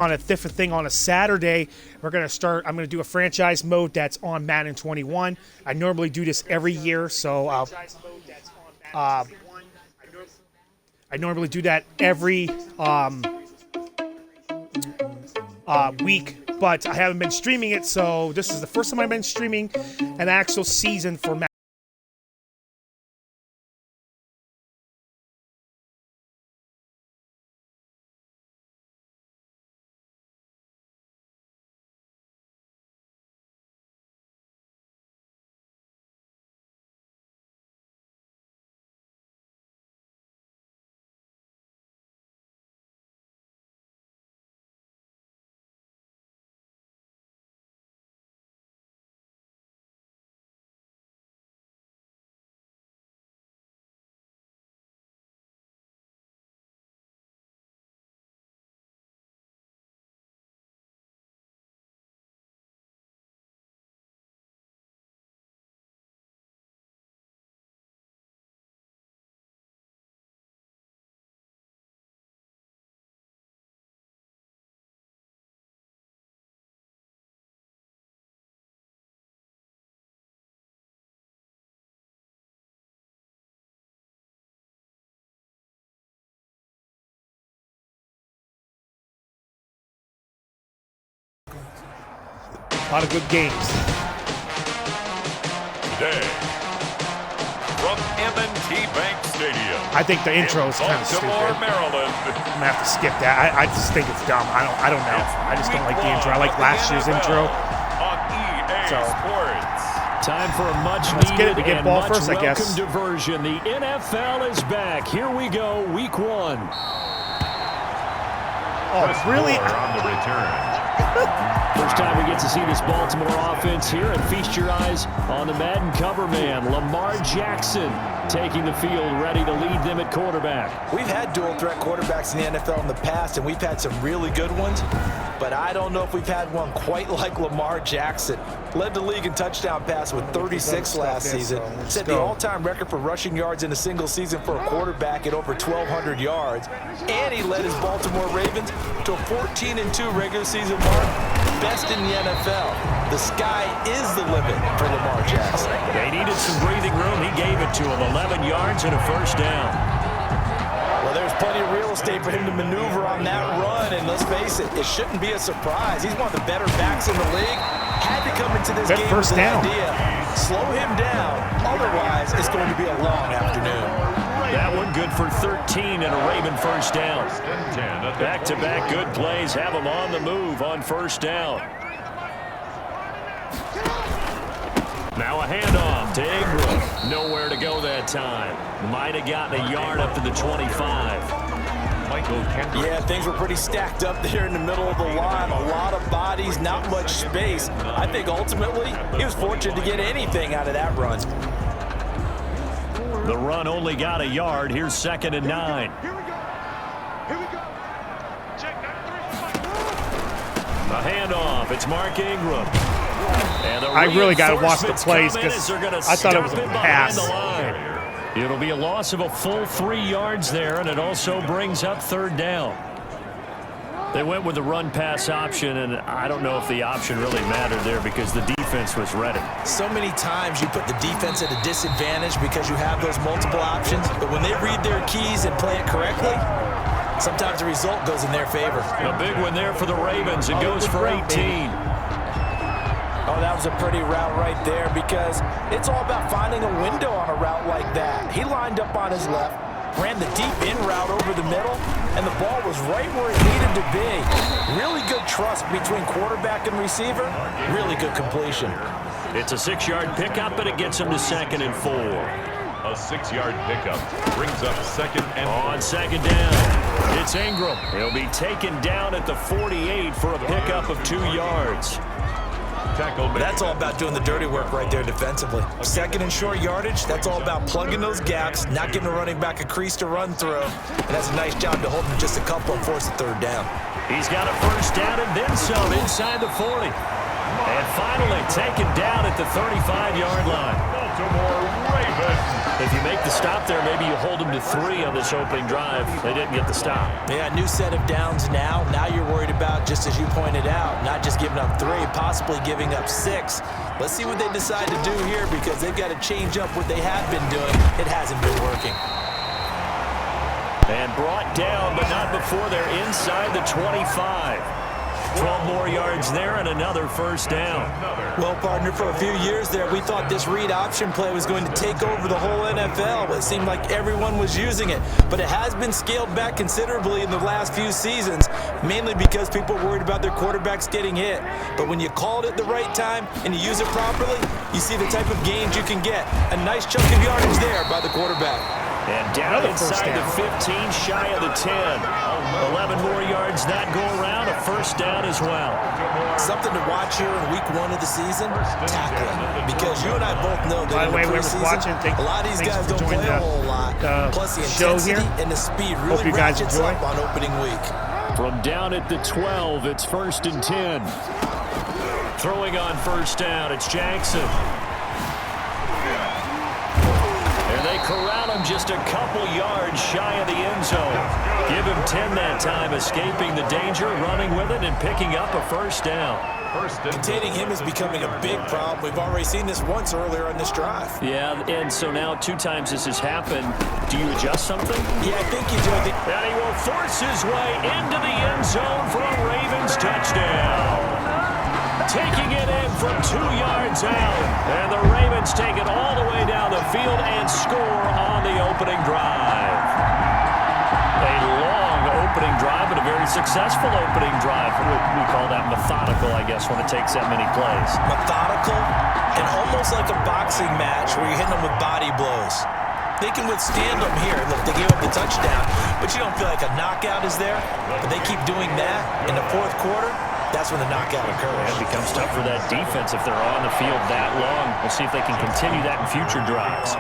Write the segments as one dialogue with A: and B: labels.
A: On a different thing on a Saturday. I'm going to do a franchise mode that's on Madden 21. I normally do this every year, so I normally do that every week, but I haven't been streaming it, so this is the first time I've been streaming an actual season for Madden. A lot of good games.
B: Today, from M&T Bank Stadium.
A: I think the intro is kind of stupid.
B: Maryland.
A: I'm gonna have to skip that. I just think it's dumb. I don't know. I just don't like the intro. I like last year's intro.
B: On EA Sports.
C: Time for a much
A: Let's get it.
C: needed
A: We get
C: and
A: ball
C: much
A: first, I guess.
C: welcome diversion. The NFL is back. Here we go, week one.
A: Oh, really?
B: On the return.
C: First time we get to see this Baltimore offense here, and feast your eyes on the Madden cover man, Lamar Jackson, taking the field, ready to lead them at quarterback.
D: We've had dual threat quarterbacks in the NFL in the past, and we've had some really good ones, but I don't know if we've had one quite like Lamar Jackson. Led the league in touchdown pass with 36 last season. Set the all-time record for rushing yards in a single season for a quarterback at over 1,200 yards. And he led his Baltimore Ravens to a 14-2 regular season mark. Best in the NFL. The sky is the limit for Lamar Jackson.
C: They needed some breathing room. He gave it to him. 11 yards and a first down.
D: Well, there's plenty of real estate for him to maneuver on that run, and let's face it, it shouldn't be a surprise. He's one of the better backs in the league. Had to come into this game
A: first
D: with
A: down.
D: an idea. Slow him down. Otherwise, it's going to be a long afternoon.
C: That one good for 13 and a Raven first down. Back-to-back good plays have him on the move on first down. Now a handoff to Ingram. Nowhere to go that time. Might have gotten a yard up to the 25.
D: Yeah, things were pretty stacked up there in the middle of the line. A lot of bodies, not much space. I think ultimately he was fortunate to get anything out of that run.
C: The run only got a yard. Here's 2nd and 9. A handoff. It's Mark Ingram. And
A: I really got to watch the plays because I thought it was a pass.
C: It'll be a loss of a full 3 yards there, and it also brings up 3rd down. They went with the run-pass option, and I don't know if the option really mattered there because the defense was ready.
D: So many times you put the defense at a disadvantage because you have those multiple options, but when they read their keys and play it correctly, sometimes the result goes in their favor.
C: A big one there for the Ravens. It goes for 18.
D: Oh, that was a pretty route right there because it's all about finding a window on a route like that. He lined up on his left, ran the deep in route over the middle, and the ball was right where it needed to be. Really good trust between quarterback and receiver. Really good completion.
C: It's a 6-yard pickup, but it gets him to 2nd and 4.
B: A 6-yard pickup brings up 2nd and 4.
C: On 2nd down, it's Ingram. He'll be taken down at the 48 for a pickup of 2 yards.
D: That's all about doing the dirty work right there defensively. 2nd and short yardage, that's all about plugging those gaps, not giving a running back a crease to run through. And that's a nice job to hold him just a couple and force a 3rd down.
C: He's got a first down and then some inside the 40. And finally taken down at the 35-yard line.
B: Baltimore Ravens.
C: If you make the stop there, maybe you hold them to 3 on this opening drive. They didn't get the stop.
D: Yeah, new set of downs now. Now you're worried about, just as you pointed out, not just giving up 3, possibly giving up 6. Let's see what they decide to do here, because they've got to change up what they have been doing. It hasn't been working.
C: And brought down, but not before they're inside the 25. 12 more yards there and another first down.
D: Well, partner, for a few years there, we thought this read option play was going to take over the whole NFL. It seemed like everyone was using it, but it has been scaled back considerably in the last few seasons, mainly because people are worried about their quarterbacks getting hit. But when you call it at the right time and you use it properly, you see the type of gains you can get. A nice chunk of yardage there by the quarterback.
C: And down inside the 15, shy of the 10. 11 more yards that go around, a first down as well.
D: Something to watch here in week 1 of the season, tackling. Because you and I both know that in the preseason, a lot of these guys don't play a whole lot. Plus the intensity and the speed really ratchets up on opening week.
C: From down at the 12, it's 1st and 10. Throwing on first down, it's Jackson. And they corral him just a couple yards shy of the end zone. Give him 10 that time, escaping the danger, running with it, and picking up a first down.
D: Containing him is becoming a big problem. We've already seen this once earlier on this drive.
C: Yeah, and so now 2 times this has happened. Do you adjust something?
D: Yeah, I think you do.
C: And he will force his way into the end zone for a Ravens touchdown. Taking it in from 2 yards out. And the Ravens take it all the way down the field and score on the opening drive. A long opening drive, but a very successful opening drive. We call that methodical, I guess, when it takes that many plays.
D: Methodical and almost like a boxing match where you're hitting them with body blows. They can withstand them here. Look, they gave up the touchdown, but you don't feel like a knockout is there. But they keep doing that in the 4th quarter. That's when the knockout occurs.
C: It becomes tough for that defense if they're on the field that long. We'll see if they can continue that in future drives.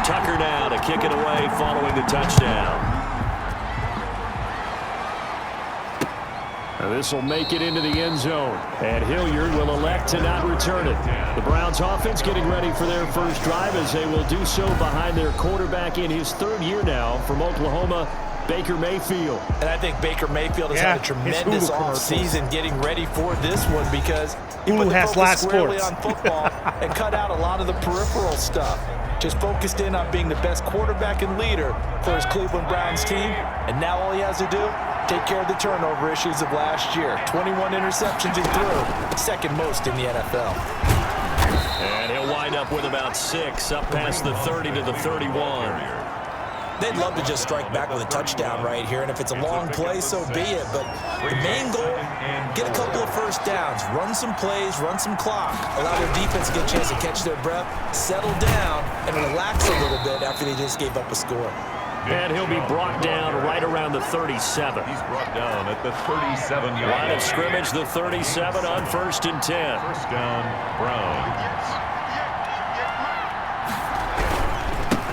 C: Tucker now to kick it away following the touchdown. This will make it into the end zone, and Hilliard will elect to not return it. The Browns offense getting ready for their first drive, as they will do so behind their quarterback in his 3rd year now from Oklahoma, Baker Mayfield.
D: And I think Baker Mayfield has had a tremendous offseason getting ready for this one, because he put the focus squarely on football and cut out a lot of the peripheral stuff. Just focused in on being the best quarterback and leader for his Cleveland Browns team. And now all he has to do, take care of the turnover issues of last year. 21 interceptions he threw, 2nd most in the NFL.
C: And he'll wind up with about 6, up past the 30 to the 31.
D: They'd love to just strike back with a touchdown right here, and if it's a long play, so be it. But the main goal, get a couple of first downs, run some plays, run some clock, allow their defense to get a chance to catch their breath, settle down, and relax a little bit after they just gave up a score.
C: And he'll be brought down right around the 37.
B: He's brought down at the 37-yard line.
C: Line of scrimmage, the 37 on 1st and 10.
B: First down, Browns.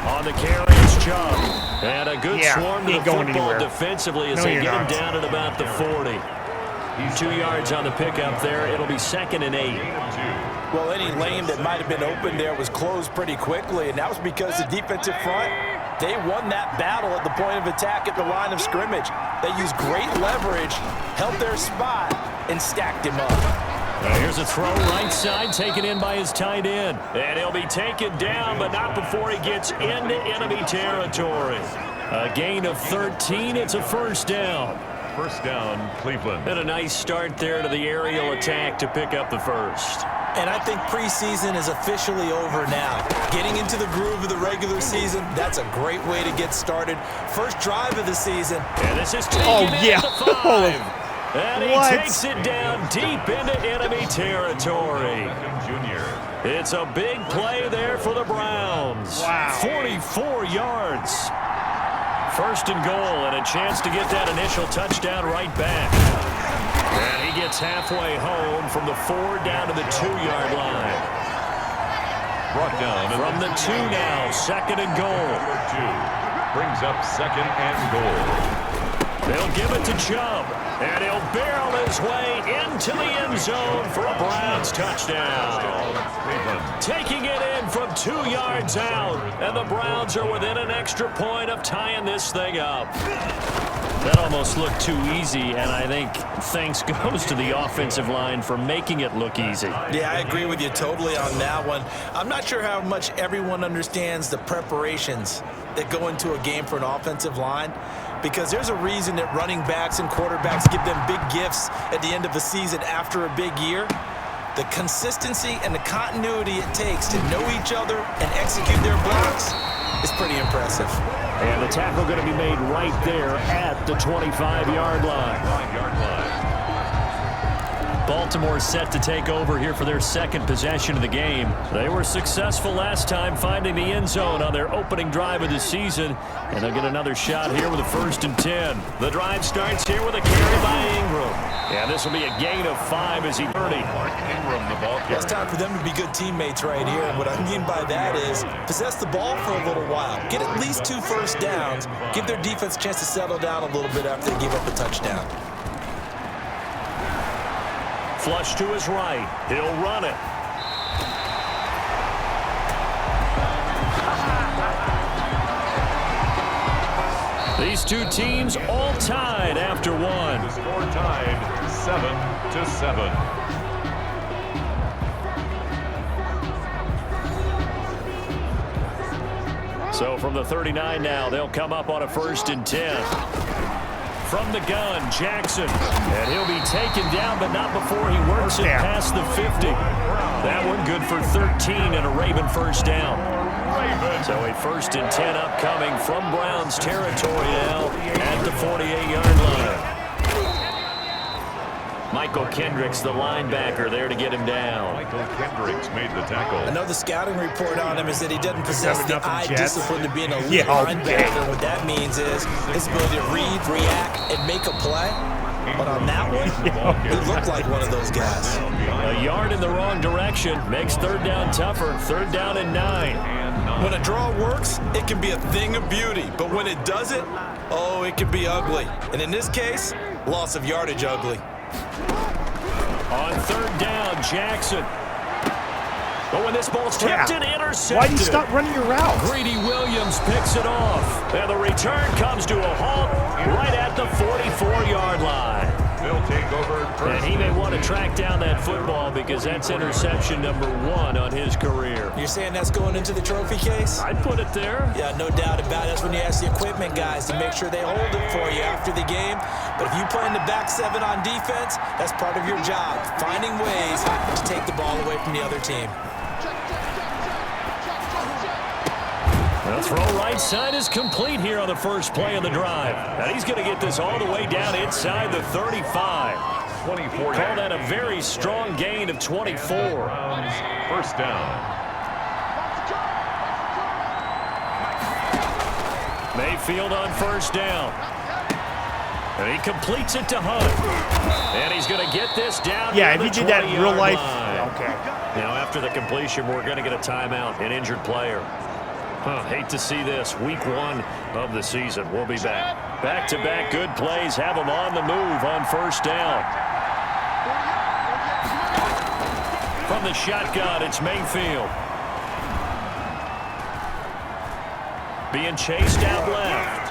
C: On the carry, it's Chubb. And a good swarm to the football defensively as they get him down at about the 40. 2 yards on the pickup there. It'll be 2nd and 8.
D: Well, any lane that might have been open there was closed pretty quickly, and that was because the defensive front, they won that battle at the point of attack at the line of scrimmage. They used great leverage, held their spot, and stacked him up.
C: Here's a throw right side, taken in by his tight end. And he'll be taken down, but not before he gets into enemy territory. A gain of 13. It's a first down.
B: First down, Cleveland.
C: And a nice start there to the aerial attack to pick up the first.
D: And I think preseason is officially over now. Getting into the groove of the regular season, that's a great way to get started. First drive of the season.
C: And this is taken at the 5. And he takes it down deep into enemy territory. It's a big play there for the Browns. 44 yards. First and goal, and a chance to get that initial touchdown right back. And he gets halfway home from the 4 down to the 2-yard line.
B: Brought down
C: from the 2 now, 2nd and goal.
B: Number 2 brings up 2nd and goal.
C: They'll give it to Chubb, and he'll barrel his way into the end zone for a Browns touchdown. Taking it in from 2 yards out, and the Browns are within an extra point of tying this thing up. That almost looked too easy, and I think thanks goes to the offensive line for making it look easy.
D: Yeah, I agree with you totally on that one. I'm not sure how much everyone understands the preparations that go into a game for an offensive line, because there's a reason that running backs and quarterbacks give them big gifts at the end of the season after a big year. The consistency and the continuity it takes to know each other and execute their blocks is pretty impressive.
C: And the tackle going to be made right there at the 25-yard line. Baltimore set to take over here for their second possession of the game. They were successful last time finding the end zone on their opening drive of the season, and they'll get another shot here with a 1st and 10. The drive starts here with a carry by Ingram. And this will be a gain of 5 as he Ingram
B: the ball carrier.
D: It's time for them to be good teammates right here. And what I mean by that is possess the ball for a little while. Get at least 2 first downs. Give their defense a chance to settle down a little bit after they give up a touchdown.
C: Flush to his right. He'll run it. These two teams all tied after one.
B: The score tied 7-7.
C: So from the 39 now, they'll come up on a 1st and 10. From the gun, Jackson. And he'll be taken down, but not before he works it past the 50. That one good for 13 and a Raven first down. So a 1st and 10 upcoming from Browns territory now at the 48-yard line. Michael Kendricks, the linebacker, there to get him down.
B: Michael Kendricks made the tackle.
D: I know the scouting report on him is that he doesn't possess the eye discipline to be an elite
A: Yeah,
D: linebacker. What that means is his ability to read, react, and make a play. But on that one, he looked like one of those guys.
C: A yard in the wrong direction makes 3rd down tougher. 3rd down and 9.
D: When a draw works, it can be a thing of beauty. But when it doesn't, oh, it can be ugly. And in this case, loss of yardage ugly.
C: On 3rd down, Jackson. But when this ball's tipped and intercepted.
A: Why'd you stop running your route?
C: Greedy Williams picks it off. And the return comes to a halt right at the 44-yard line.
B: They'll take over.
C: And he may want to track down that football because that's interception number 1 on his career.
D: You're saying that's going into the trophy case?
C: I'd put it there.
D: Yeah, no doubt about it. That's when you ask the equipment guys to make sure they hold it for you after the game. But if you play in the back 7 on defense, that's part of your job, finding ways to take the ball away from the other team.
C: The throw right side is complete here on the first play of the drive. And he's going to get this all the way down inside the 35.
B: 24.
C: Call that a very strong gain of 24.
B: First down.
C: Mayfield on 1st down. And he completes it to Hunt. And he's going to get this down.
A: Yeah, if you did that in real life, okay.
C: Now after the completion, we're going to get a timeout, an injured player. Hate to see this. Week 1 of the season. We'll be back. Back-to-back good plays have them on the move on 1st down. From the shotgun, it's Mayfield. Being chased out left.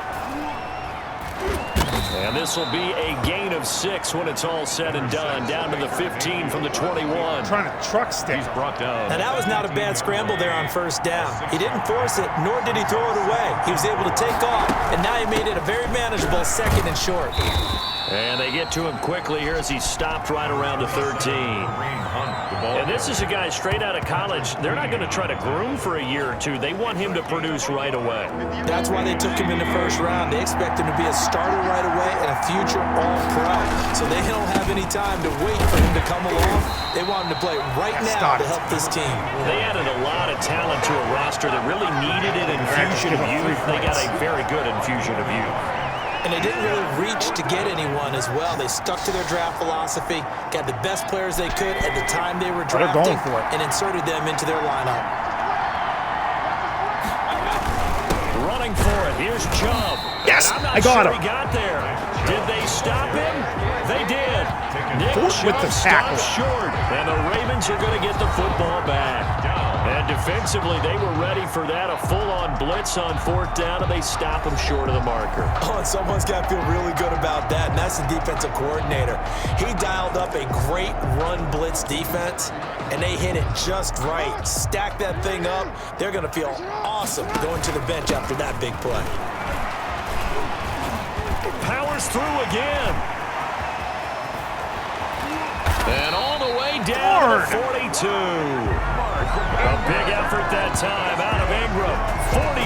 C: And this will be a gain of 6 when it's all said and done. Down to the 15 from the 21.
A: Trying to truck stick.
B: He's brought down.
D: Now, that was not a bad scramble there on 1st down. He didn't force it, nor did he throw it away. He was able to take off, and now he made it a very manageable 2nd and short.
C: And they get to him quickly here as he stopped right around the 13. And this is a guy straight out of college. They're not going to try to groom for a year or 2. They want him to produce right away.
D: That's why they took him in the 1st round. They expect him to be a starter right away and a future All-Pro. So they don't have any time to wait for him to come along. They want him to play right now to help this team.
C: They added a lot of talent to a roster that really needed an infusion of youth. They got a very good infusion of youth.
D: And they didn't really reach to get anyone as well. They stuck to their draft philosophy, got the best players they could at the time they were drafting, and inserted them into their lineup.
C: Running for it. Here's Chubb.
A: Yes,
C: I'm not
A: I got
C: sure
A: him.
C: He got there. Did they stop him? They did. Nick
A: With the
C: Chubb
A: tackle.
C: stopped short, and the Ravens are going to get the football back. And defensively, they were ready for that, a full-on blitz on 4th down, and they stop him short of the marker.
D: Oh, and someone's got to feel really good about that, and that's the defensive coordinator. He dialed up a great run blitz defense, and they hit it just right. Stack that thing up. They're going to feel awesome going to the bench after that big play.
C: Powers through again. And all the way down to 42. A big effort that time out of Ingram.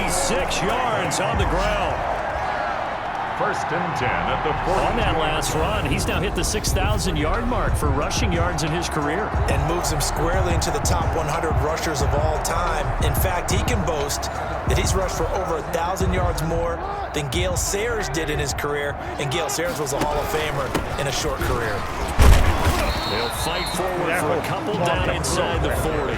C: 46 yards on the ground.
B: 1st and 10 at the 40.
C: On that last run, he's now hit the 6,000-yard mark for rushing yards in his career.
D: And moves him squarely into the top 100 rushers of all time. In fact, he can boast that he's rushed for over 1,000 yards more than Gale Sayers did in his career, and Gale Sayers was a Hall of Famer in a short career.
C: They'll fight forward for a couple down inside the 40.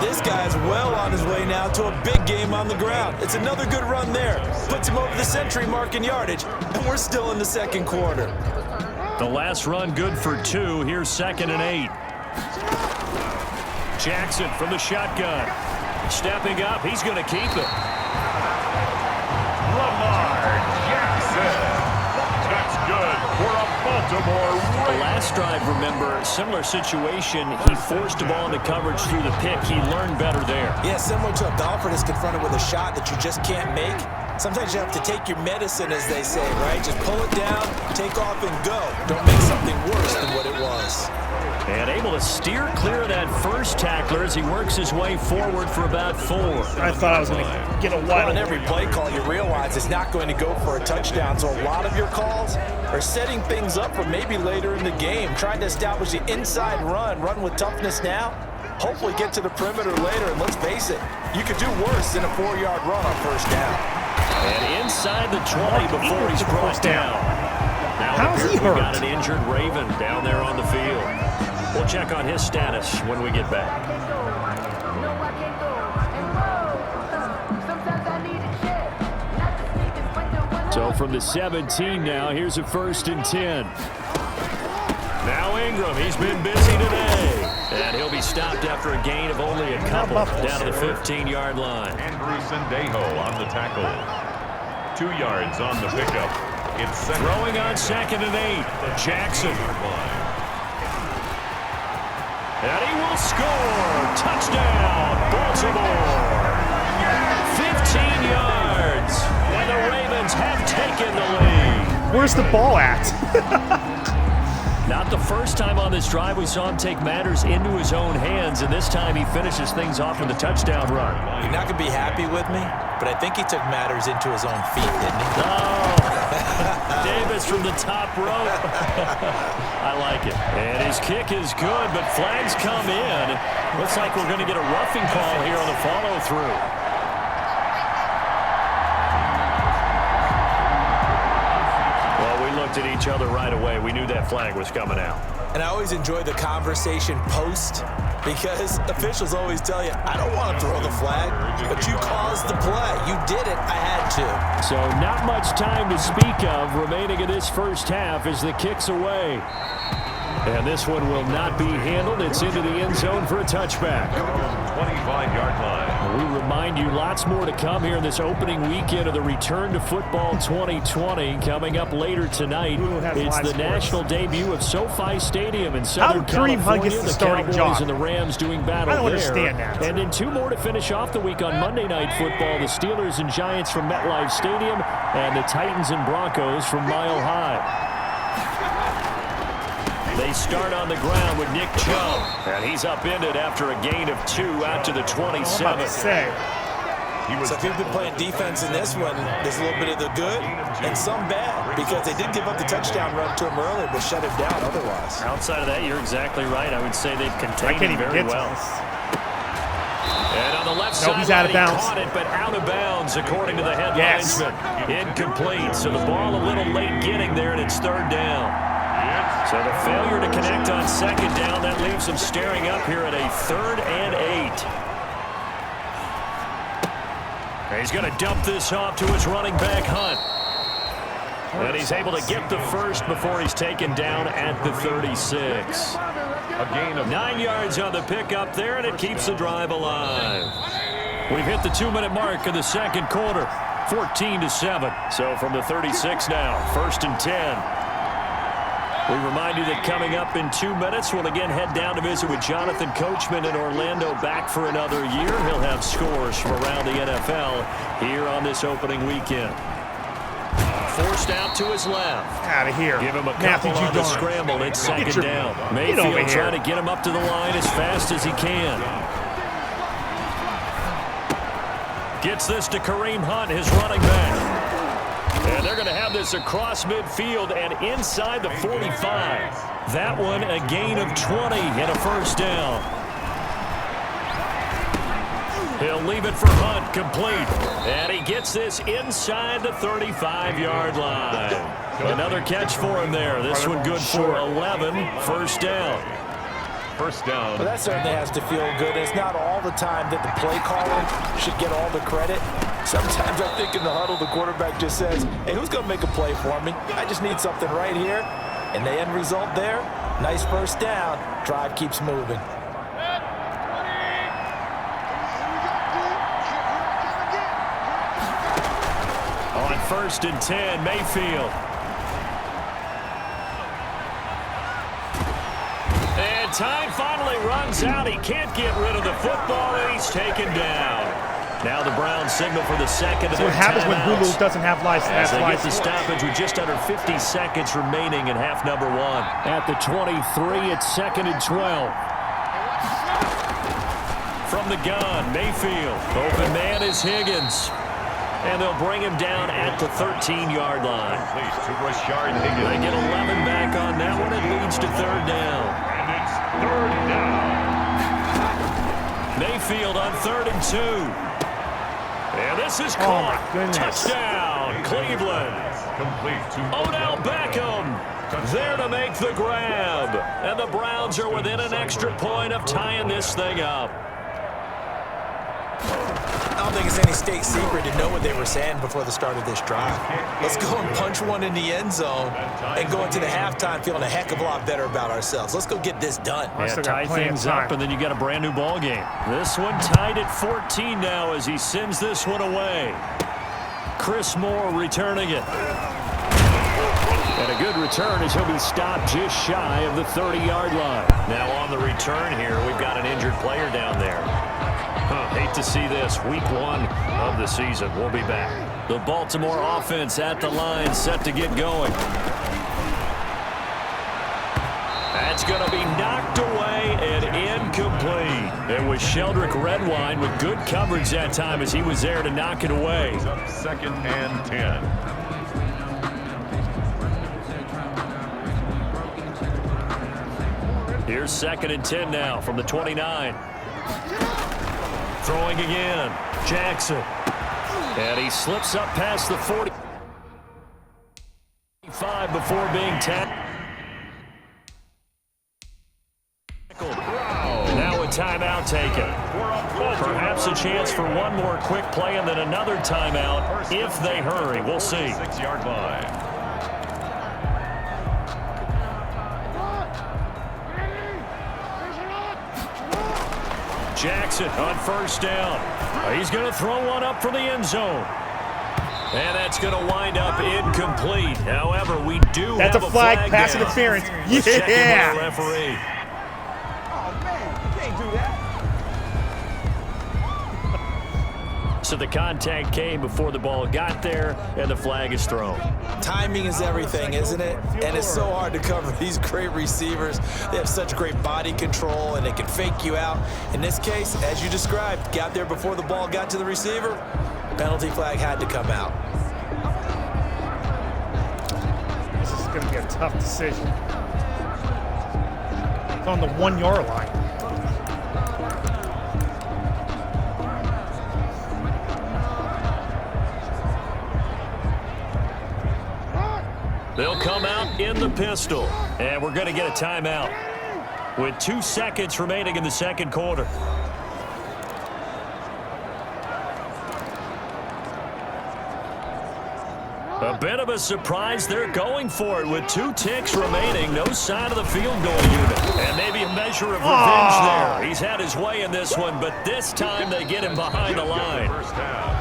D: This guy's well on his way now to a big game on the ground. It's another good run there. Puts him over the century mark in yardage, and we're still in the 2nd quarter.
C: The last run good for 2. Here's 2nd and 8. Jackson from the shotgun. Stepping up, he's going to keep it.
B: Lamar Jackson. That's good for a Baltimore
C: The
B: Ravens.
C: last drive, remember, similar situation. He forced the ball into coverage through the pick. He learned better there.
D: Yeah, similar to a golfer that's confronted with a shot that you just can't make. Sometimes you have to take your medicine, as they say, right? Just pull it down, take off, and go. Don't make something worse than what it was.
C: And able to steer clear of that first tackler as he works his way forward for about 4.
A: I thought I was going to get a
D: On
A: wild.
D: every play call, you realize it's not going to go for a touchdown. So a lot of your calls are setting things up for maybe later in the game, trying to establish the inside run with toughness now, hopefully get to the perimeter later. And let's face it, you could do worse than a 4-yard run on 1st down.
C: And inside the 20 before he's brought down. Now
A: How's he
C: we've got
A: hurt?
C: an injured Raven down there on the field. We'll check on his status when we get back. So from the 17 now, here's a 1st and 10. Now Ingram, he's been busy today. And he'll be stopped after a gain of only a couple down to the 15-yard line.
B: Andrew Sendejo on the tackle. 2 yards on the pickup. It's second.
C: Throwing on 2nd and 8. Jackson. And he will score. Touchdown, Baltimore. 15 yards. And the Ravens have taken the lead.
A: Where's the ball at?
C: Not the first time on this drive we saw him take matters into his own hands, and this time he finishes things off with a touchdown run.
D: You're not going to be happy with me, but I think he took matters into his own feet, didn't he?
C: Oh, Davis from the top rope. I like it. And his kick is good, but flags come in. Looks like we're going to get a roughing call here on the follow-through. At each other right away. We knew that flag was coming out.
D: And I always enjoy the conversation post, because officials always tell you, I don't want to throw the flag, but you caused the play. You did it. I had to.
C: So not much time to speak of remaining in this first half as the kick's away. And this one will not be handled. It's into the end zone for a touchback.
B: 25-yard line.
C: We remind you lots more to come here in this opening weekend of the Return to Football 2020. Coming up later tonight, it's the national debut of SoFi Stadium in Southern California.
A: Gets the
C: The
A: starting
C: Cowboys
A: job?
C: and the Rams doing battle
A: I don't
C: there.
A: understand that.
C: And then 2 more to finish off the week on Monday Night Football. The Steelers and Giants from MetLife Stadium and the Titans and Broncos from Mile High. They start on the ground with Nick Chubb, and he's upended after a gain of 2 out to the 27.
D: So if you've been playing defense in this one, there's a little bit of the good and some bad, because they did give up the touchdown run to him earlier, but shut him down otherwise.
C: Outside of that, you're exactly right. I would say they've contained him very well. And on the left side,
A: he's out of
C: he
A: bounds.
C: caught it, but out of bounds, according to the head
A: Yes.
C: linesman. Incomplete, so the ball a little late getting there, and it's 3rd down. So the failure to connect on 2nd down, that leaves them staring up here at a 3rd and 8. And he's going to dump this off to his running back, Hunt. And he's able to get the first before he's taken down at the 36.
B: A gain of
C: 9 yards on the pickup there, and it keeps the drive alive. We've hit the 2-minute mark in the second quarter, 14-7. So from the 36 now, 1st and 10. We remind you that coming up in 2 minutes, we'll again head down to visit with Jonathan Coachman in Orlando, back for another year. He'll have scores from around the NFL here on this opening weekend. Forced out to his left.
A: Out of here.
C: Give him a couple on the scramble. It's second down. Mayfield trying to get him up to the line as fast as he can. Gets this to Kareem Hunt, his running back. And they're going to have this across midfield and inside the 45. That one a gain of 20 and a first down. He'll leave it for Hunt, complete. And he gets this inside the 35-yard line. Another catch for him there. This one good for 11. First down.
B: first down.
D: Well, that certainly has to feel good. It's not all the time that the play caller should get all the credit. Sometimes I think in the huddle, the quarterback just says, hey, who's going to make a play for me? I just need something right here. And the end result there, nice first down. Drive keeps moving.
C: On 1st and 10, Mayfield. And time finally runs out. He can't get rid of the football, and he's taken down. Now the Browns signal for the second of their
A: what happens when
C: timeouts.
A: Hulu doesn't have license.
C: As they get the stoppage with just under 50 seconds remaining in half number one. At the 23, it's 2nd and 12. From the gun, Mayfield. Open man is Higgins. And they'll bring him down at the 13-yard line.
B: To Rashard Higgins.
C: They get 11 back on that one. It leads to 3rd down.
B: And it's 3rd down.
C: Mayfield on 3rd and 2. And this is caught. Touchdown, Cleveland.
B: Complete to
C: Odell Beckham there to make the grab. And the Browns are within an extra point of tying this thing up.
D: I don't think it's any state secret to know what they were saying before the start of this drive. Let's go and punch one in the end zone and go into the halftime feeling a heck of a lot better about ourselves. Let's go get this done.
C: Yeah, tie things up, and then you got a brand new ball game. This one tied at 14 now as he sends this one away. Chris Moore returning it. And a good return as he'll be stopped just shy of the 30-yard line. Now on the return here, we've got an injured player down there. Hate to see this. Week 1 of the season. We'll be back. The Baltimore offense at the line, set to get going. That's going to be knocked away and incomplete. It was Sheldrick Redwine with good coverage that time as he was there to knock it away.
B: 2nd and 10.
C: Here's 2nd and 10 now from the 29. Throwing again, Jackson. And he slips up past the 45 before being tackled. Now a timeout taken. Perhaps a chance for one more quick play and then another timeout if they hurry. We'll see.
B: 6-yard line.
C: Jackson on 1st down. He's going to throw one up for the end zone. And that's going to wind up incomplete. However, we do
A: have a flag, pass interference.
C: Yeah. Referee.
D: Oh, man, you can't do that.
C: So the contact came before the ball got there, and the flag is thrown.
D: Timing is everything, isn't it? And it's so hard to cover these great receivers. They have such great body control, and they can fake you out. In this case, as you described, got there before the ball got to the receiver. Penalty flag had to come out.
A: This is going to be a tough decision. It's on the 1-yard line.
C: They'll come out in the pistol, and we're going to get a timeout with 2 seconds remaining in the second quarter. A bit of a surprise. They're going for it with 2 ticks remaining. No sign of the field goal unit. And maybe a measure of revenge there. He's had his way in this one, but this time they get him behind the line.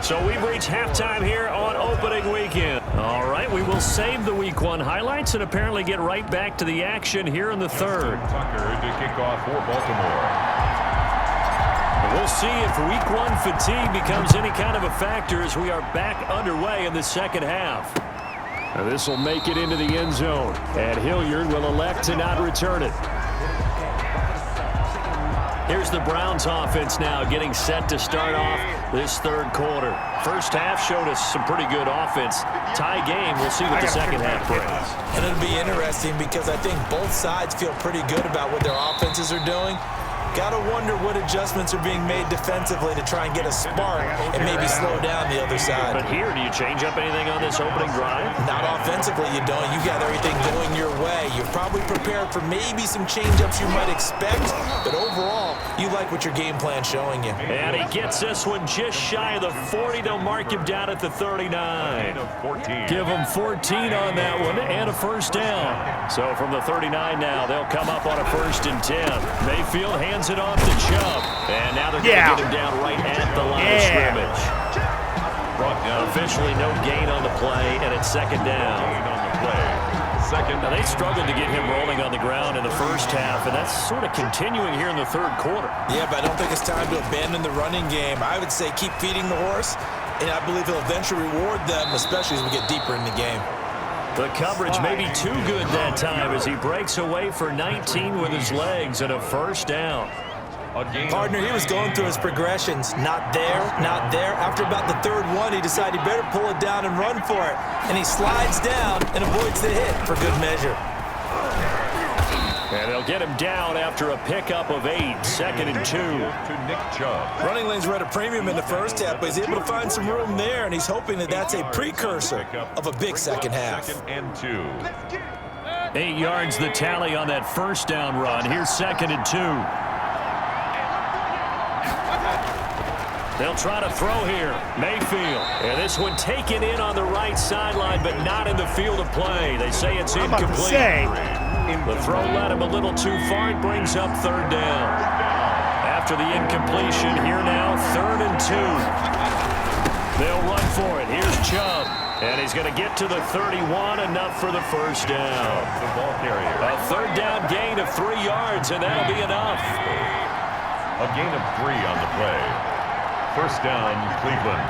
C: So we've reached halftime here on opening weekend. All right, we will save the Week 1 highlights and apparently get right back to the action here in the third.
B: Tucker to kick off for Baltimore.
C: We'll see if Week 1 fatigue becomes any kind of a factor as we are back underway in the second half. This will make it into the end zone, and Hilliard will elect to not return it. Here's the Browns offense now getting set to start off this third quarter. First half showed us some pretty good offense. Tie game, we'll see what the second half brings.
D: And it'll be interesting because I think both sides feel pretty good about what their offenses are doing. Gotta wonder what adjustments are being made defensively to try and get a spark and maybe slow down the other side.
C: But here, do you change up anything on this opening drive?
D: Not offensively, you don't. You got everything going your way. You're probably prepared for maybe some change-ups you might expect, but overall, you like what your game plan's showing you.
C: And he gets this one just shy of the 40. They'll mark him down at the 39. Give him 14 on that one and a first down. So from the 39 now, they'll come up on a 1st and 10. Mayfield hands it off to Chubb. And now they're going to get him down right at the line of scrimmage. Officially no gain on the play, and it's second down. Now they struggled to get him rolling on the ground in the first half, and that's sort of continuing here in the third quarter.
D: Yeah, but I don't think it's time to abandon the running game. I would say keep feeding the horse, and I believe he'll eventually reward them, especially as we get deeper in the game.
C: The coverage may be too good that time as he breaks away for 19 with his legs and a first down.
D: Partner, he was going through his progressions. Not there, not there. After about the third one, he decided he better pull it down and run for it. And he slides down and avoids the hit for good measure.
C: And they'll get him down after a pickup of 8, 2nd and 2.
B: To Nick Chubb.
D: Running lanes were at a premium in the first half, but he's able to find some room there, and he's hoping that that's a precursor of a big second half.
B: 2nd and 2.
C: 8 yards the tally on that first down run. Here's 2nd and 2. They'll try to throw here. Mayfield. And this one taken in on the right sideline, but not in the field of play. They say it's incomplete. The throw led him a little too far. It brings up 3rd down. After the incompletion, here now, 3rd and 2. They'll run for it. Here's Chubb. And he's going to get to the 31, enough for the first down.
B: The ball carrier.
C: A 3rd down gain of 3 yards, and that'll be enough.
B: A gain of 3 on the play. First down, Cleveland.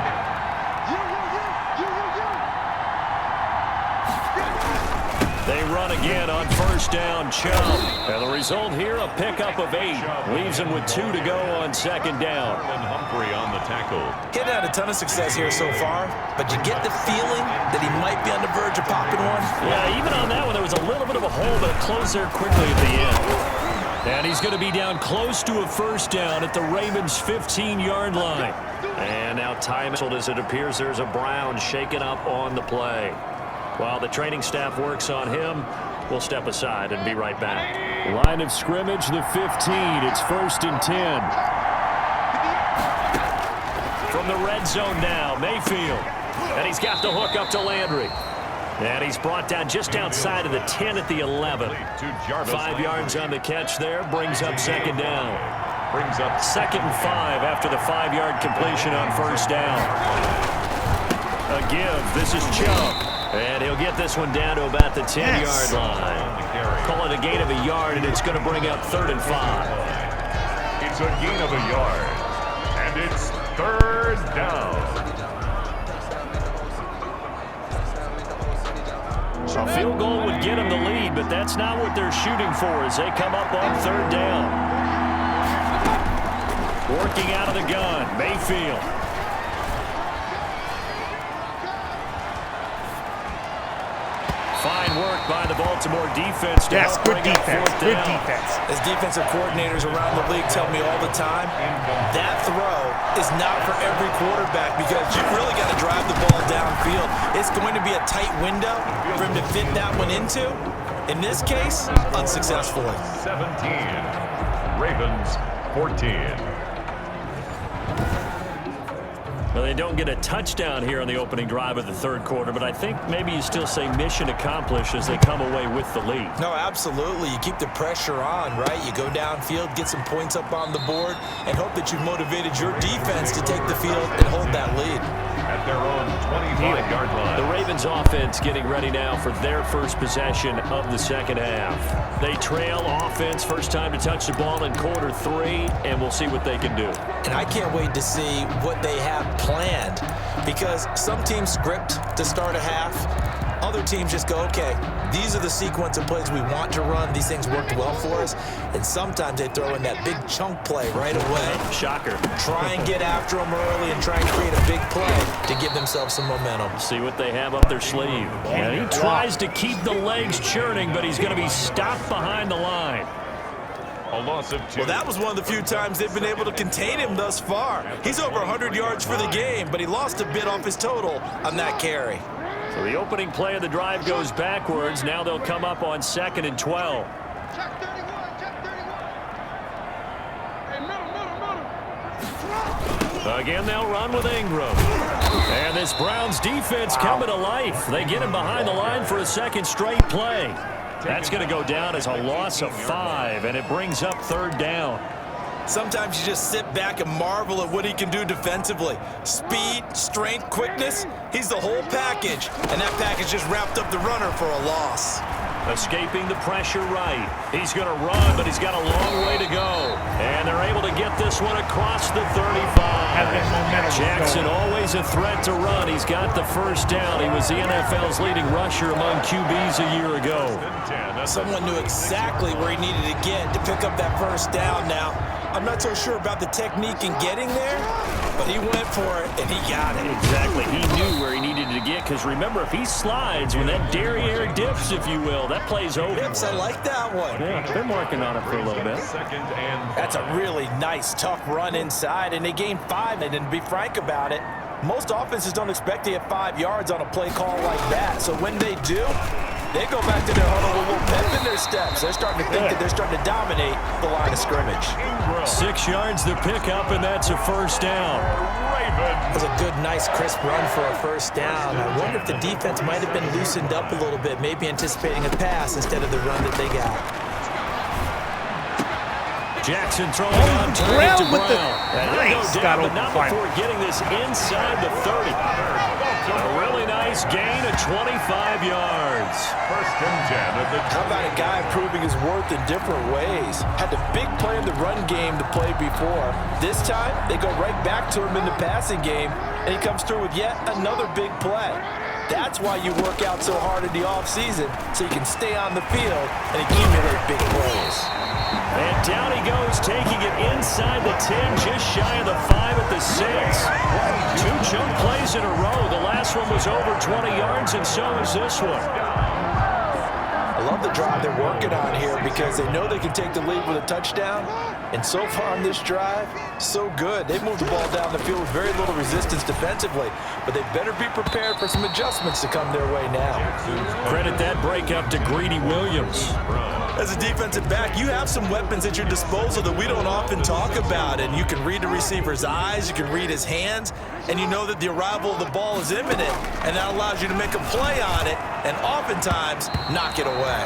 C: They run again on first down, Chubb. And the result here, a pickup of 8. Leaves him with 2 to go on 2nd down.
B: And Humphrey on the tackle.
D: Getting had a ton of success here so far, but you get the feeling that he might be on the verge of popping one.
C: Yeah, even on that one, there was a little bit of a hole, but it closed there quickly at the end. And he's going to be down close to a first down at the Ravens' 15-yard line. And now time as it appears there's a Brown shaken up on the play. While the training staff works on him, we'll step aside and be right back. Line of scrimmage, the 15. It's 1st and 10. From the red zone now, Mayfield. And he's got the hook up to Landry. And he's brought down just outside of the 10 at the 11. 5 yards on the catch there, brings up 2nd down.
B: Brings up
C: 2nd and 5 after the 5-yard completion on first down. A give, this is Chubb. And he'll get this one down to about the 10-yard line. Call it a gain of a yard, and it's going to bring up 3rd and 5.
B: It's a gain of a yard. And it's 3rd down.
C: A field goal would get them the lead, but that's not what they're shooting for as they come up on 3rd down. Working out of the gun, Mayfield. Fine work by the Baltimore defense.
A: Yes, good defense. Good defense.
D: As defensive coordinators around the league tell me all the time, that throw is not for every quarterback because you really got to drive the ball downfield. It's going to be a tight window for him to fit that one into. In this case, unsuccessfully.
B: 17. Ravens 14.
C: Well, they don't get a touchdown here on the opening drive of the third quarter, but I think maybe you still say mission accomplished as they come away with the lead.
D: No, absolutely. You keep the pressure on, right? You go downfield, get some points up on the board, and hope that you've motivated your defense to take the field and hold that lead.
B: At their own 25-yard line.
C: The Ravens offense getting ready now for their first possession of the second half. They trail offense, first time to touch the ball in quarter 3, and we'll see what they can do.
D: And I can't wait to see what they have planned, because some teams script to start a half. Other teams just go, okay, these are the sequence of plays we want to run. These things worked well for us. And sometimes they throw in that big chunk play right away.
C: Shocker.
D: Try and get after them early and try and create a big play to give themselves some momentum.
C: See what they have up their sleeve. And he tries to keep the legs churning, but he's going to be stopped behind the line.
B: A loss of 2.
D: Well, that was one of the few times they've been able to contain him thus far. He's over 100 yards for the game, but he lost a bit off his total on that carry.
C: So the opening play of the drive goes backwards. Now they'll come up on 2nd and 12.
E: Check 31, check 31. Hey, middle.
C: Again, they'll run with Ingram. And this Browns defense coming to life. They get him behind the line for a second straight play. That's going to go down as a loss of 5, and it brings up 3rd down.
D: Sometimes you just sit back and marvel at what he can do defensively. Speed, strength, quickness, he's the whole package. And that package just wrapped up the runner for a loss.
C: Escaping the pressure right. He's going to run, but he's got a long way to go. And they're able to get this one across the 35. Jackson always a threat to run. He's got the first down. He was the NFL's leading rusher among QBs a year ago.
D: Someone knew exactly where he needed to get to pick up that first down now. I'm not so sure about the technique in getting there, but he went for it, and he got it.
C: Exactly. He knew where he needed to get, because remember, if he slides, when that derriere dips, if you will, that play's over.
D: Dips, I like that one.
C: Yeah, they're working on it for a little bit.
D: That's a really nice, tough run inside, and they gained 5, and to be frank about it, most offenses don't expect to get 5 yards on a play call like that, so when they do, they go back to their huddle with a little pep in their steps. They're starting to think that they're starting to dominate the line of scrimmage.
C: 6 yards to pick up, and that's a first down.
D: That was a good, nice, crisp run for a first down. I wonder if the defense might have been loosened up a little bit, maybe anticipating a pass instead of the run that they got.
C: Jackson throwing on target to Brown.
A: Nice.
C: Got but not before getting this inside the 30. A really nice gain of 25 yards.
B: First and 10 of the.
D: How about a guy proving his worth in different ways? Had the big play in the run game to play before. This time, they go right back to him in the passing game, and he comes through with yet another big play. That's why you work out so hard in the offseason, so you can stay on the field and accumulate big plays.
C: And down he goes, taking it inside the 10, just shy of the 5 at the 6. 2 chunk plays in a row. The last one was over 20 yards, and so is this one.
D: I love the drive they're working on here because they know they can take the lead with a touchdown. And so far on this drive, so good. They moved the ball down the field with very little resistance defensively, but they better be prepared for some adjustments to come their way now.
C: Credit that break up to Greedy Williams.
D: As a defensive back, you have some weapons at your disposal that we don't often talk about, and you can read the receiver's eyes, you can read his hands, and you know that the arrival of the ball is imminent, and that allows you to make a play on it and oftentimes knock it away.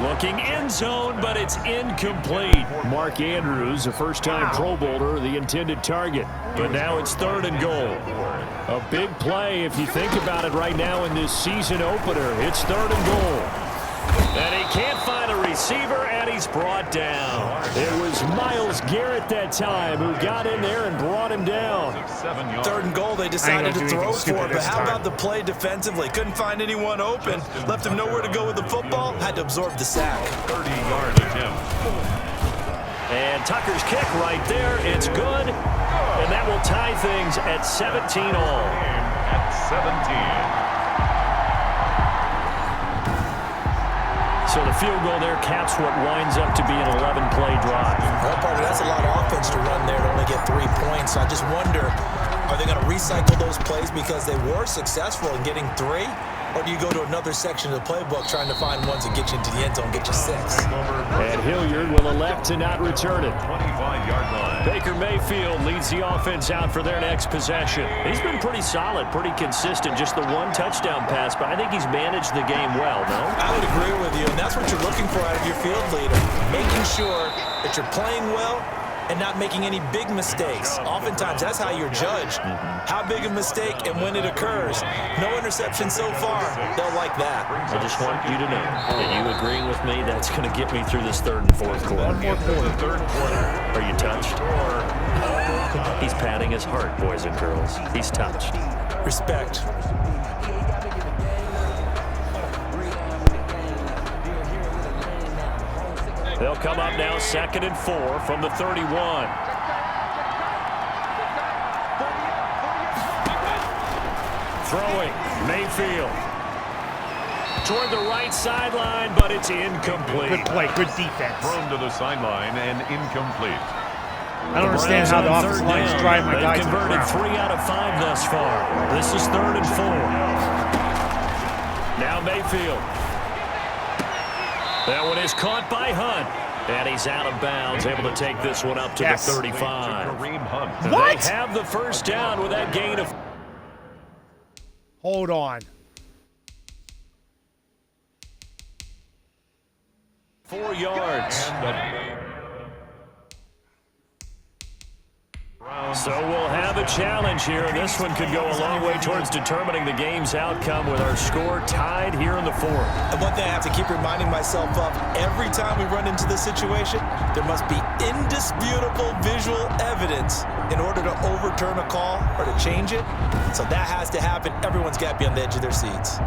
C: Looking end zone, but it's incomplete. Mark Andrews, a first-time Pro Bowler, the intended target. But now it's 3rd and goal. A big play if you think about it right now in this season opener. It's 3rd and goal. And he can't find a receiver, and he's brought down. It was Myles Garrett that time who got in there and brought him down.
D: 3rd and goal they decided to throw for, but how about the play defensively? Couldn't find anyone open, left him nowhere to go with the football, had to absorb the sack.
B: 30-yard attempt.
C: And Tucker's kick right there, it's good, and that will tie things at 17 all.
B: At 17.
C: So the field goal there caps what winds up to be an 11-play drive.
D: Well, partner, that's a lot of offense to run there to only get 3 points. So I just wonder, are they going to recycle those plays because they were successful in getting 3? Or do you go to another section of the playbook trying to find ones that get you into the end zone, get you 6?
C: And Hilliard will elect to not return it.
B: 25-yard line.
C: Baker Mayfield leads the offense out for their next possession. He's been pretty solid, pretty consistent, just the one touchdown pass, but I think he's managed the game well, no?
D: I would agree with you, and that's what you're looking for out of your field leader, making sure that you're playing well and not making any big mistakes. Oftentimes, that's how you're judged. How big a mistake and when it occurs. No interception so far. They'll like that.
C: I just want you to know that you agreeing with me, that's going to get me through this third and fourth quarter.
B: One more quarter. Third quarter.
C: Are you touched? He's patting his heart, boys and girls. He's touched.
D: Respect.
C: They'll come up now 2nd and 4 from the 31. Throwing, Mayfield. Toward the right sideline, but it's incomplete.
A: Good play, good defense.
B: Thrown to the sideline and incomplete.
A: I don't understand how the offensive line is driving my guys
C: They've
A: to the
C: converted
A: ground.
C: 3 out of 5 thus far. This is 3rd and 4. Now Mayfield. That one is caught by Hunt. And he's out of bounds, able to take this one up to the 35.
B: Kareem Hunt.
A: What?
C: They have the first down with that gain of...
A: Hold on.
C: 4 yards. So we'll have a challenge here. This one could go a long way towards determining the game's outcome with our score tied here in the 4th.
D: And one thing I have to keep reminding myself of every time we run into this situation, there must be indisputable visual evidence in order to overturn a call or to change it. So that has to happen. Everyone's got to be on the edge of their seats.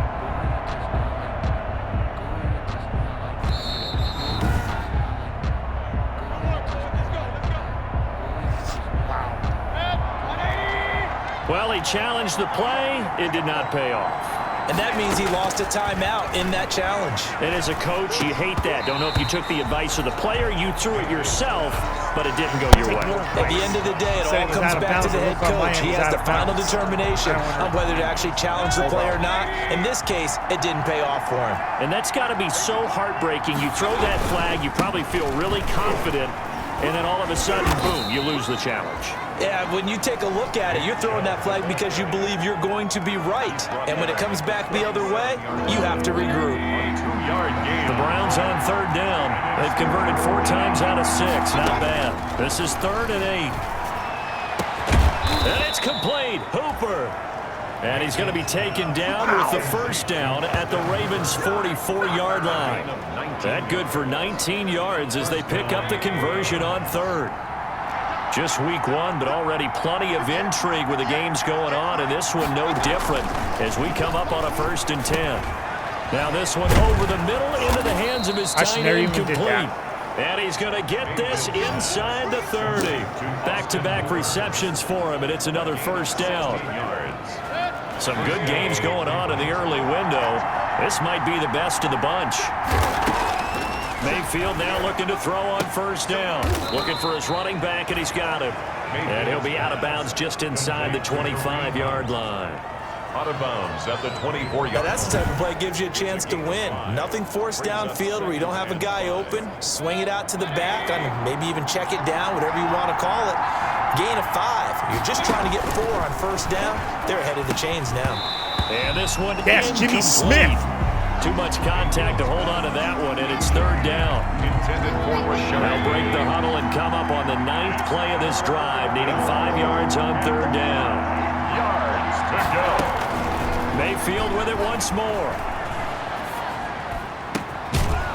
C: Well, he challenged the play. It did not pay off.
D: And that means he lost a timeout in that challenge.
C: And as a coach, you hate that. Don't know if you took the advice of the player, you threw it yourself, but it didn't go your way.
D: At the end of the day, it all comes back to the head coach. He has the final determination on whether to actually challenge the play or not. In this case, it didn't pay off for him.
C: And that's got to be so heartbreaking. You throw that flag, you probably feel really confident, and then all of a sudden, boom, you lose the challenge.
D: Yeah, when you take a look at it, you're throwing that flag because you believe you're going to be right. And when it comes back the other way, you have to regroup.
B: 2-yard gain.
C: The Browns on 3rd down. They've converted 4 times out of 6. Not bad. This is 3rd and 8. And it's complete. Hooper. And he's going to be taken down with the first down at the Ravens' 44-yard line. That good for 19 yards as they pick up the conversion on 3rd. Just week 1, but already plenty of intrigue with the games going on, and this one no different as we come up on a 1st and 10. Now this one over the middle into the hands of his tight end complete. And he's going to get this inside the 30. Back-to-back receptions for him, and it's another first down. Some good games going on in the early window. This might be the best of the bunch. Mayfield now looking to throw on 1st down. Looking for his running back, and he's got him. And he'll be out of bounds just inside the 25-yard line.
B: Out of bounds at the 24-yard line.
D: That's the type of play that gives you a chance to win. Nothing forced downfield where you don't have a guy open. Swing it out to the back, maybe even check it down, whatever you want to call it. Gain of 5. You're just trying to get 4 on 1st down. They're ahead of the chains now.
C: And this one
A: That's Jimmy Smith.
C: Too much contact to hold on to that one, and it's 3rd down.
B: Intended for Rashard.
C: They'll break the huddle and come up on the 9th play of this drive, needing 5 yards on 3rd down.
B: Yards to go.
C: Mayfield with it once more.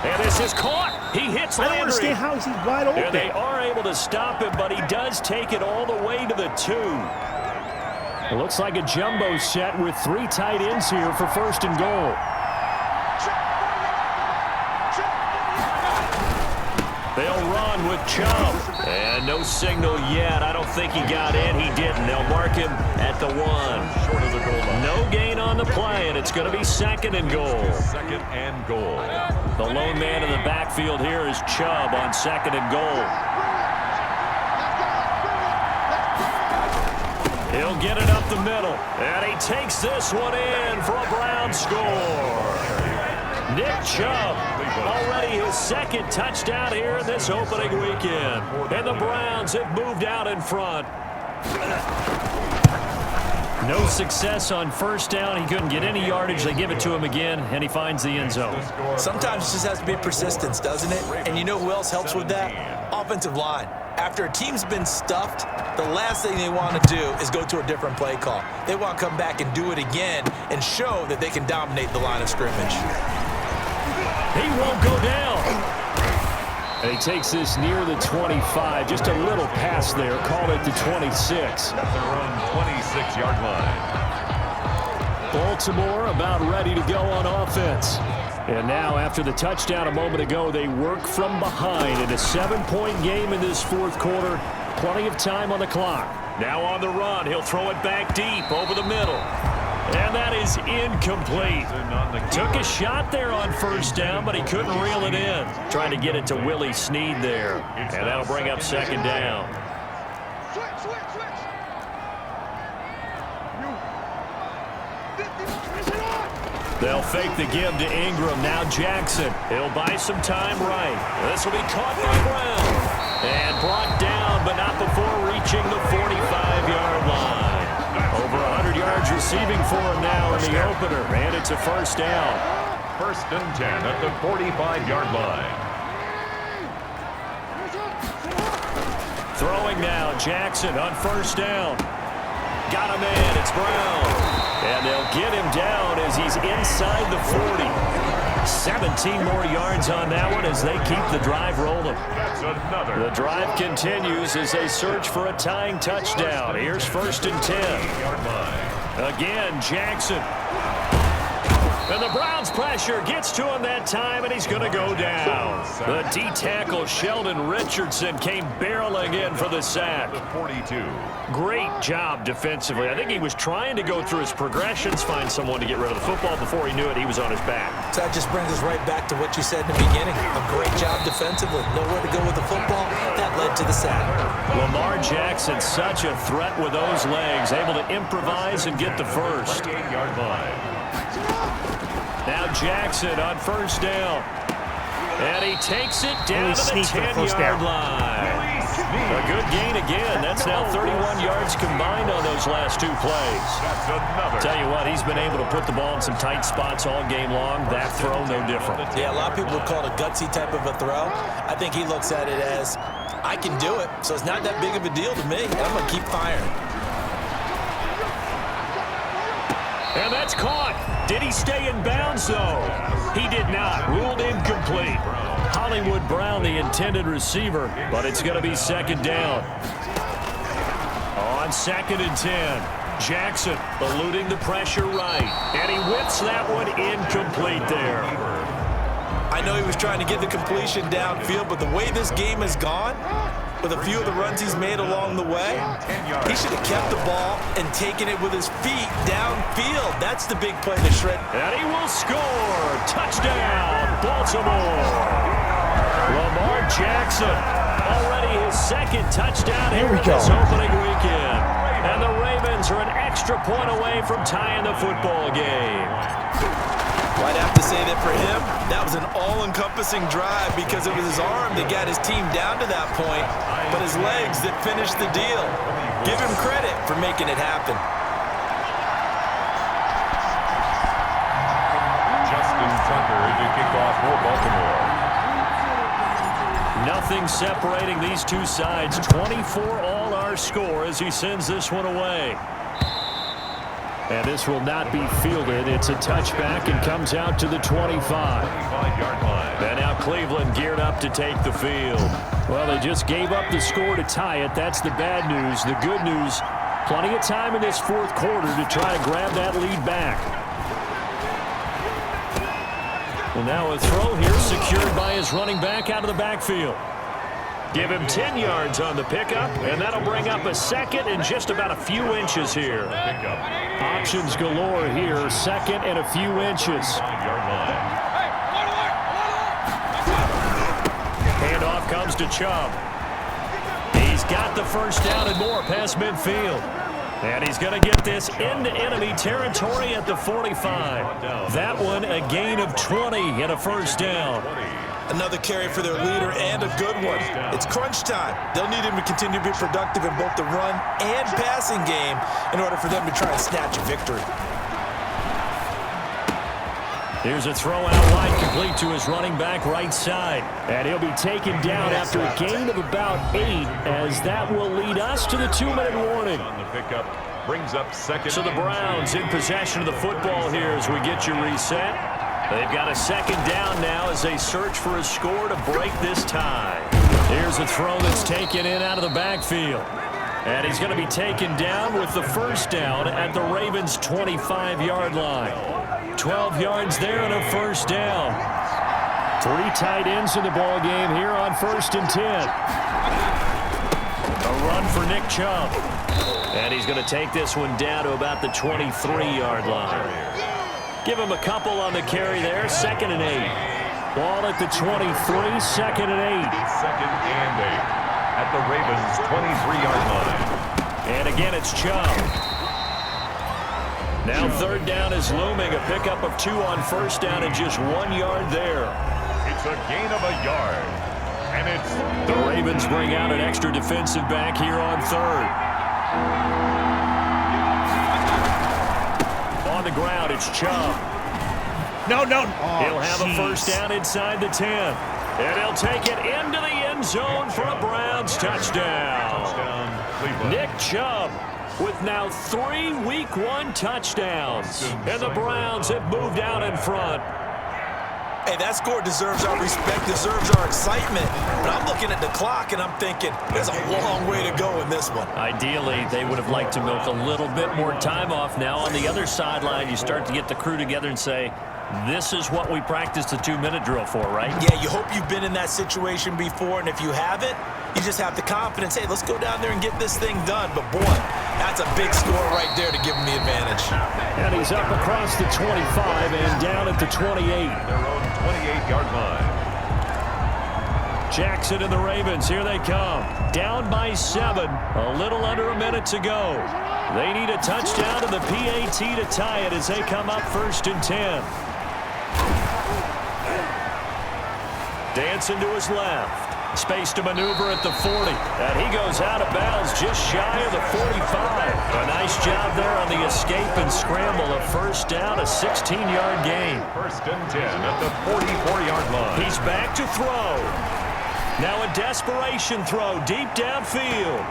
C: And this is caught. He hits
A: I
C: Landry.
A: don't understand how he's wide open.
C: And they are able to stop him, but he does take it all the way to the 2. It looks like a jumbo set with 3 tight ends here for 1st and goal. They'll run with Chubb. And no signal yet. I don't think he got in. He didn't. They'll mark him at the 1.
B: Short of the goal line.
C: No gain on the play, and it's going to be 2nd and goal.
B: 2nd and goal.
C: The lone man in the backfield here is Chubb on 2nd and goal. He'll get it up the middle, and he takes this one in for a Brown score. Nick Chubb, already his second touchdown here in this opening weekend. And the Browns have moved out in front. No success on first down. He couldn't get any yardage. They give it to him again, and he finds the end zone.
D: Sometimes it just has to be persistence, doesn't it? And you know who else helps with that? Offensive line. After a team's been stuffed, the last thing they want to do is go to a different play call. They want to come back and do it again and show that they can dominate the line of scrimmage.
C: He won't go down. And he takes this near the 25. Just a little pass there. Call it the 26.
B: They're on 26-yard line.
C: Baltimore about ready to go on offense. And now, after the touchdown a moment ago, they work from behind in a 7-point game in this fourth quarter. Plenty of time on the clock. Now on the run. He'll throw it back deep over the middle. And that is incomplete. Took a shot there on first down, but he couldn't reel it in. Trying to get it to Willie Snead there. And that'll bring up second down.
E: Switch.
C: They'll fake the give to Ingram. Now Jackson. He'll buy some time right. This will be caught by Brown. And brought down, but not before reaching the 45-yard line. Over 100 yards receiving for him now in the opener. And it's a first down.
B: First and 10 at the 45-yard line.
C: Throwing now, Jackson on first down. Got a man, it's Brown. And they'll get him down as he's inside the 40. 17 more yards on that one as they keep the drive rolling.
B: That's another.
C: The drive continues as they search for a tying touchdown. Here's first and 10. Again, Jackson. And the Browns pressure gets to him that time, and he's going to go down. The D-tackle Sheldon Richardson came barreling in for the sack.
B: 42.
C: Great job defensively. I think he was trying to go through his progressions, find someone to get rid of the football. Before he knew it, he was on his back.
D: So that just brings us right back to what you said in the beginning. A great job defensively. Nowhere to go with the football. That led to the sack.
C: Lamar Jackson, such a threat with those legs, able to improvise and get the first.
B: 28-yard line.
C: Now Jackson on first down. And he takes it down to the 10-yard line. A good gain again. That's now 31 yards combined on those last two plays.
B: That's another.
C: Tell you what, he's been able to put the ball in some tight spots all game long. That throw, no different.
D: Yeah, a lot of people would call it a gutsy type of a throw. I think he looks at it as, I can do it, so it's not that big of a deal to me. I'm going to keep firing.
C: And that's caught. Did he stay in bounds, though? He did not. Ruled incomplete. Hollywood Brown, the intended receiver, but it's going to be second down. On second and 10, Jackson eluding the pressure right. And he whips that one incomplete there.
D: I know he was trying to get the completion downfield, but the way this game has gone, with a few of the runs he's made along the way, he should have kept the ball and taken it with his feet downfield. That's the big play to shred.
C: And he will score. Touchdown, Baltimore. Lamar Jackson, already his second touchdown here in this opening weekend. And the Ravens are an extra point away from tying the football game.
D: Well, I'd have to say that for him, that was an all-encompassing drive because it was his arm that got his team down to that point, but his legs that finished the deal. Give him credit for making it happen.
B: Justin Tucker to kick off for Baltimore.
C: Nothing separating these two sides. 24 all our score as he sends this one away. And this will not be fielded. It's a touchback and comes out to the 25.
B: 25-yard line.
C: And now Cleveland geared up to take the field. Well, they just gave up the score to tie it. That's the bad news. The good news, plenty of time in this fourth quarter to try to grab that lead back. Well, now a throw here secured by his running back out of the backfield. Give him 10 yards on the pickup, and that'll bring up a second and just about a few inches here. Options galore here, second and a few inches. Handoff comes to Chubb. He's got the first down and more past midfield. And he's going to get this into enemy territory at the 45. That one a gain of 20 and a first down.
D: Another carry for their leader and a good one. It's crunch time. They'll need him to continue to be productive in both the run and passing game in order for them to try and snatch a victory.
C: Here's a throw out wide, complete to his running back right side. And he'll be taken down after a gain of about 8, as that will lead us to the 2-minute warning.
B: On the pickup, brings up second.
C: So the Browns in possession of the football here as we get you reset. They've got a second down now as they search for a score to break this tie. Here's a throw that's taken in out of the backfield. And he's going to be taken down with the first down at the Ravens' 25-yard line. 12 yards there and a first down. 3 tight ends in the ball game here on 1st and 10. A run for Nick Chubb. And he's going to take this one down to about the 23-yard line. Give him a couple on the carry there. 2nd and 8. Ball at the 23, 2nd and 8.
B: 2nd and 8 at the Ravens' 23-yard line.
C: And again, it's Chubb. Now 3rd down is looming. A pickup of 2 on 1st down and just 1 yard there.
B: It's a gain of a yard. And it's
C: the Ravens bring out an extra defensive back here on 3rd. On the ground, it's Chubb.
A: No.
C: He'll have a first down inside the 10. And he'll take it into the end zone for a Browns touchdown. Nick Chubb with now 3 Week 1 touchdowns. And the Browns have moved out in front.
D: Hey, that score deserves our respect, deserves our excitement. But I'm looking at the clock and I'm thinking there's a long way to go in this one.
C: Ideally, they would have liked to milk a little bit more time off. Now on the other sideline, you start to get the crew together and say, this is what we practiced the 2-minute drill for, right?
D: Yeah, you hope you've been in that situation before, and if you haven't, you just have the confidence, hey, let's go down there and get this thing done. But, boy, that's a big score right there to give them the advantage.
C: And he's up across the 25 and down at the 28.
B: Their own 28-yard line.
C: Jackson and the Ravens, here they come. Down by 7, a little under a minute to go. They need a touchdown and the PAT to tie it as they come up 1st and 10. Dancing to his left. Space to maneuver at the 40. And he goes out of bounds just shy of the 45. A nice job there on the escape and scramble. A first down, a 16-yard gain.
B: 1st and 10 at the 44-yard line.
C: He's back to throw. Now a desperation throw deep downfield.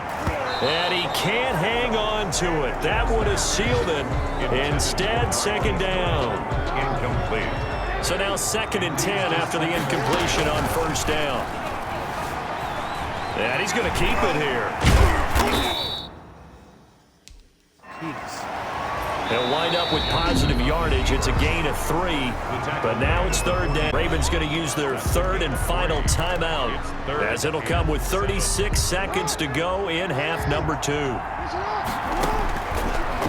C: And he can't hang on to it. That would have sealed it. Instead, 2nd down.
B: Incomplete.
C: So now 2nd and 10 after the incompletion on 1st down. And he's going to keep it here. They'll wind up with positive yardage. It's a gain of 3, but now it's 3rd down. Ravens going to use their 3rd and final timeout, as it'll come with 36 seconds to go in half number 2.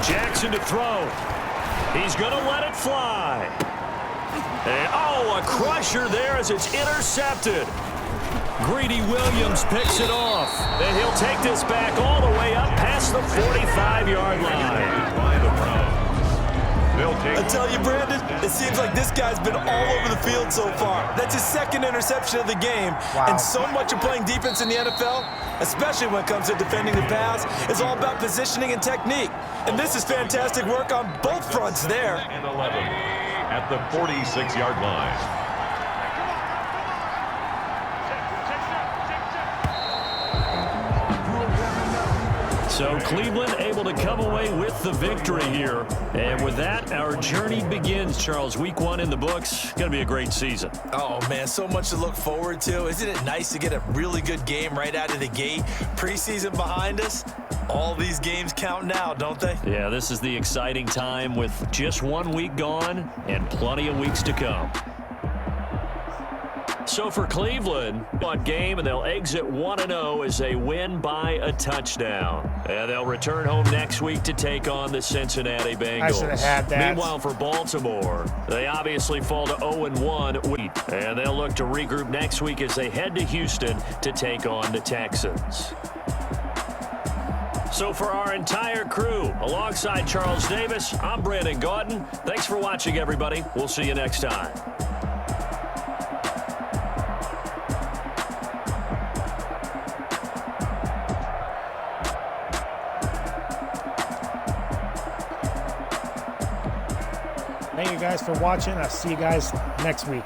C: Jackson to throw. He's going to let it fly. And, a crusher there as it's intercepted. Greedy Williams picks it off, and he'll take this back all the way up past the 45-yard line.
D: I tell you, Brandon, it seems like this guy's been all over the field so far. That's his 2nd interception of the game.
A: Wow.
D: And so much of playing defense in the NFL, especially when it comes to defending the pass, is all about positioning and technique. And this is fantastic work on both fronts there.
B: And 11 at the 46-yard line.
C: So Cleveland able to come away with the victory here. And with that, our journey begins, Charles. Week 1 in the books. Going to be a great season.
D: Oh, man, so much to look forward to. Isn't it nice to get a really good game right out of the gate? Preseason behind us. All these games count now, don't they?
C: Yeah, this is the exciting time with just 1 week gone and plenty of weeks to come. So for Cleveland, one game, and they'll exit 1-0 as they win by a touchdown. And they'll return home next week to take on the Cincinnati Bengals.
A: I should have had that.
C: Meanwhile, for Baltimore, they obviously fall to 0-1, and they'll look to regroup next week as they head to Houston to take on the Texans. So for our entire crew, alongside Charles Davis, I'm Brandon Gaudin. Thanks for watching, everybody. We'll see you next time.
A: Thank you guys for watching. I'll see you guys next week.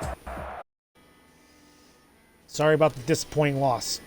A: Sorry about the disappointing loss.